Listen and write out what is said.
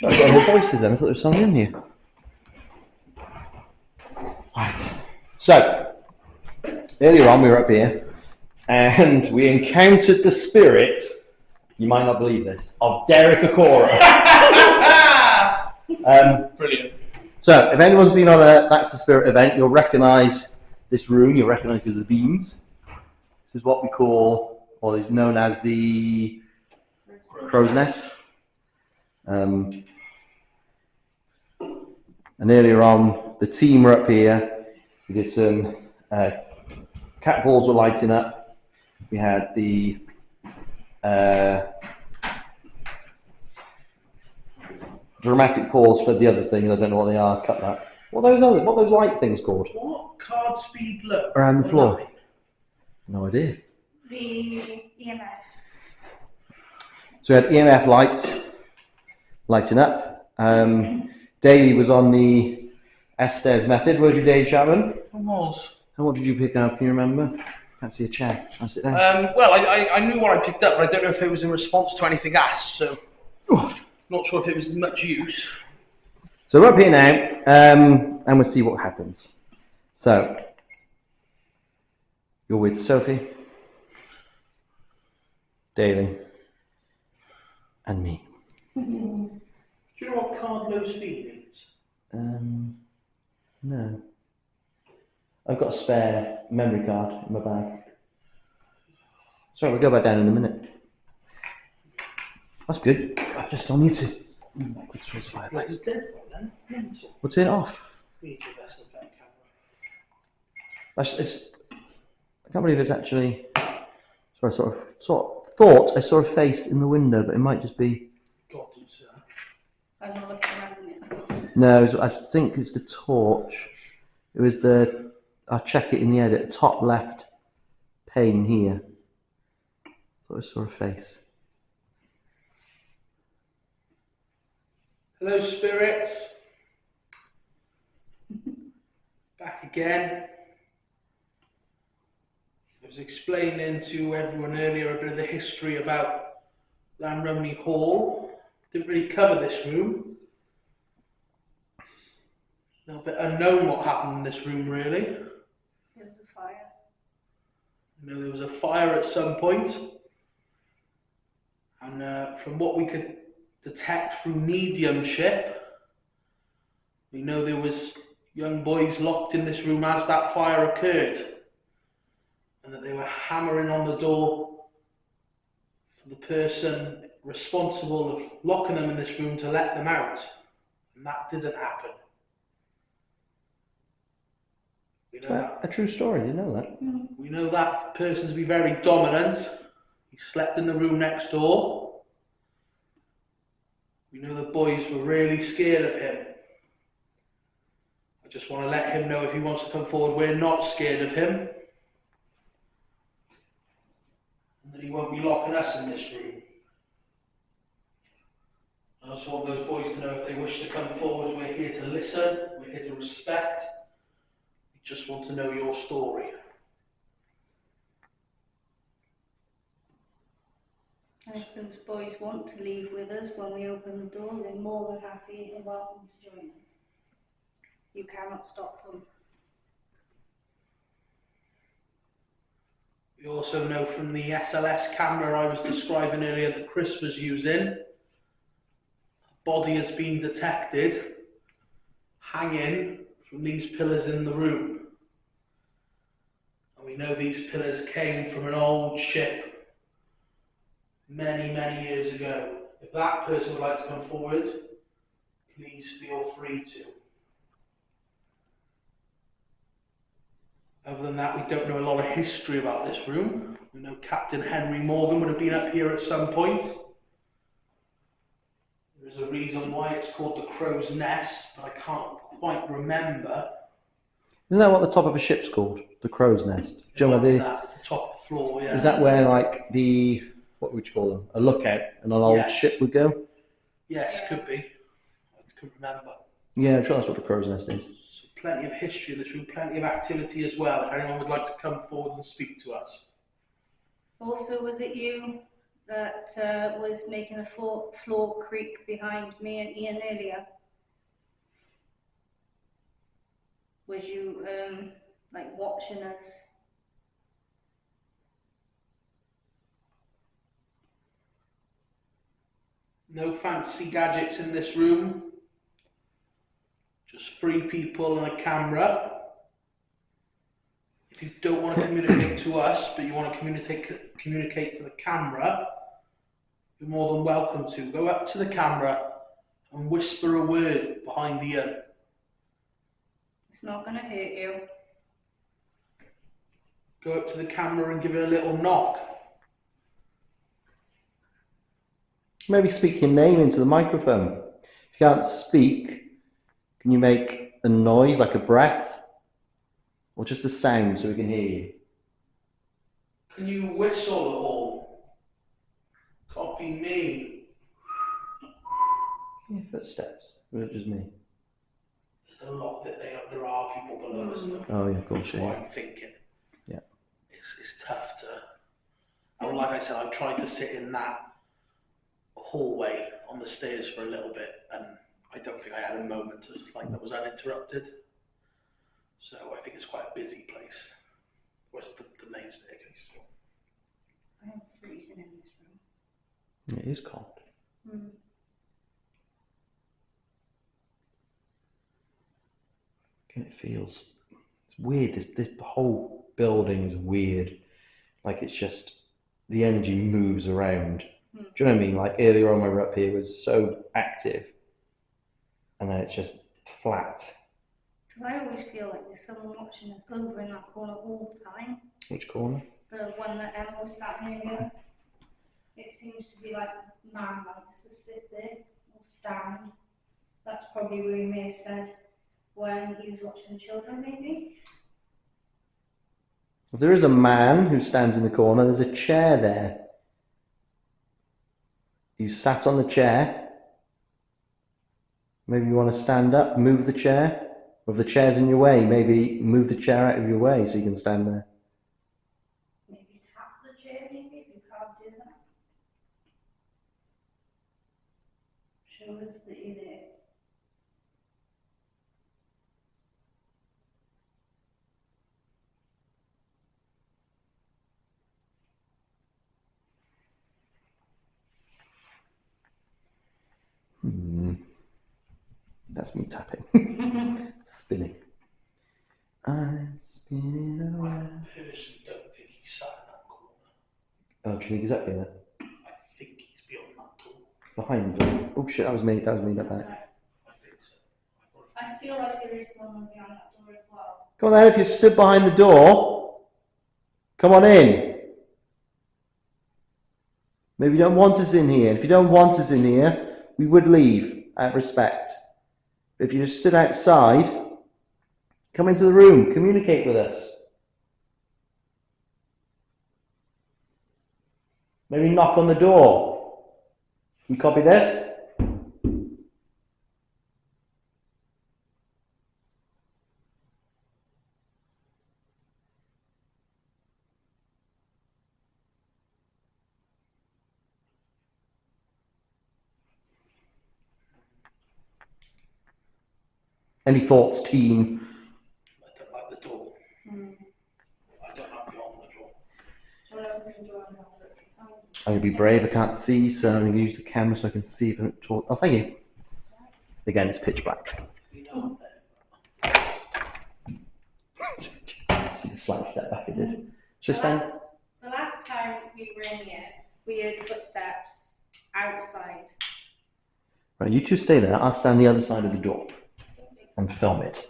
I got heard voices then. I thought there was someone in here. Right. So, earlier on we were up here and we encountered the spirit, you might not believe this, of Derek Okora. Brilliant. So, if anyone's been on a That's the Spirit event, you'll recognise this room, you'll recognise the beams. This is what we call, or is known as the crow's nest. And earlier on, the team were up here. We did some cat balls were lighting up. We had the dramatic pause for the other things. I don't know what they are. Cut that. What are those light things called? What? Card speed low? Around the floor. No idea. The EMF. So we had EMF lights lighting up. Davey was on the S-stairs method. Where'd you, Dave Chapman? I was. And what did you pick up? Can you remember? Can't see a chair. Can I sit down? Well, I knew what I picked up, but I don't know if it was in response to anything asked, so not sure if it was much use. So we're up here now, and we'll see what happens. So, you're with Sophie, Davey, and me. Do you know what card low speed means? No. I've got a spare memory card in my bag. Sorry, we'll go back down in a minute. That's good. I've just on YouTube. It's dead by then. Mental. We'll turn it off. We need to invest in a better camera. I can't believe it's actually. Sorry, I sort of thought I saw a face in the window, but it might just be. God, do so. I'm not looking around it. No, I think it's the torch. It was the. I'll check it in the edit. Top left pane here. Thought I saw a face. Hello, spirits. Back again. I was explaining to everyone earlier a bit of the history about Llanrumney Hall. Didn't really cover this room. A little bit unknown what happened in this room, really. There was a fire. You know, there was a fire at some point, and from what we could detect through mediumship, we know there was young boys locked in this room as that fire occurred, and that they were hammering on the door for the person responsible of locking them in this room to let them out, and that didn't happen. We know that. A true story, you know that? We know that person to be very dominant. He slept in the room next door. We know the boys were really scared of him. I just want to let him know if he wants to come forward, we're not scared of him. And that he won't be locking us in this room. I also want those boys to know if they wish to come forward, we're here to listen, we're here to respect. We just want to know your story. And if those boys want to leave with us when we open the door, they're more than happy and welcome to join us. You cannot stop them. We also know from the SLS camera I was describing earlier that Chris was using, a body has been detected hanging from these pillars in the room. And we know these pillars came from an old ship many, many years ago. If that person would like to come forward, please feel free to. Other than that, we don't know a lot of history about this room. We know Captain Henry Morgan would have been up here at some point. There's a reason why it's called the Crow's Nest, but I can't quite remember. Isn't that what the top of a ship's called? The crow's nest. Do you know the top floor, yeah. Is that where, like, what would you call them? A lookout and an old ship would go? Yes, could be. I couldn't remember. Yeah, I'm sure that's what the crow's nest is. So plenty of history in this room, plenty of activity as well, if anyone would like to come forward and speak to us. Also, was it you that was making a floor creak behind me and Ian earlier? Was you like watching us? No fancy gadgets in this room. Just 3 people and a camera. If you don't want to communicate to us, but you want to communicate to the camera, you're more than welcome to. Go up to the camera and whisper a word behind Ian. It's not going to hurt you. Go up to the camera and give it a little knock. Maybe speak your name into the microphone. If you can't speak, can you make a noise like a breath? Or just a sound so we can hear you? Can you whistle at all? Copy me. Yeah, footsteps. Or is it just me? There's a lot that there are people below us though. Oh yeah, of course. That's what I'm thinking. Yeah. It's tough to. And like I said, I tried to sit in that hallway on the stairs for a little bit, and I don't think I had a moment that was uninterrupted. So I think it's quite a busy place. Where's the main staircase? I'm freezing in this room. Yeah, it is cold. It feels, it's weird. This whole building is weird. Like it's just, the energy moves around. Do you know what I mean? Like earlier on when we were up here, it was so active. And then it's just flat. Because I always feel like there's someone watching us over in that corner all the time. Which corner? The one that Emma was sat near. It seems to be like man likes to sit there or stand. That's probably where he may have said when he was watching the children, maybe. If there is a man who stands in the corner, there's a chair there. You sat on the chair. Maybe you want to stand up, move the chair. Or if the chair's in your way, maybe move the chair out of your way so you can stand there. Maybe tap the chair, maybe, if you can't do that. Show us that you're there. That's me tapping. Spinning. I'm spinning I around. personally don't think he's sat in that corner. Oh, do you think he's up here? I think he's beyond that door. Behind the door. Oh shit, that was me, not that. I think so. I feel like there is someone behind that door as well. Come on then, if you stood behind the door, come on in. Maybe you don't want us in here. If you don't want us in here, we would leave out of respect. If you just stood outside, come into the room, communicate with us. Maybe knock on the door. You copy this? Any thoughts, team? I don't like the door. I don't like beyond the door. So I open the door and have a look. I'm going to be brave, I can't see, so I'm going to use the camera so I can see if I don't talk. Oh, thank you. Again, it's pitch black. You know I'm there. Slight step back, I did. Should I stand? The last time we were in here, we heard footsteps outside. Right, you two stay there. I'll stand the other side of the door and film it.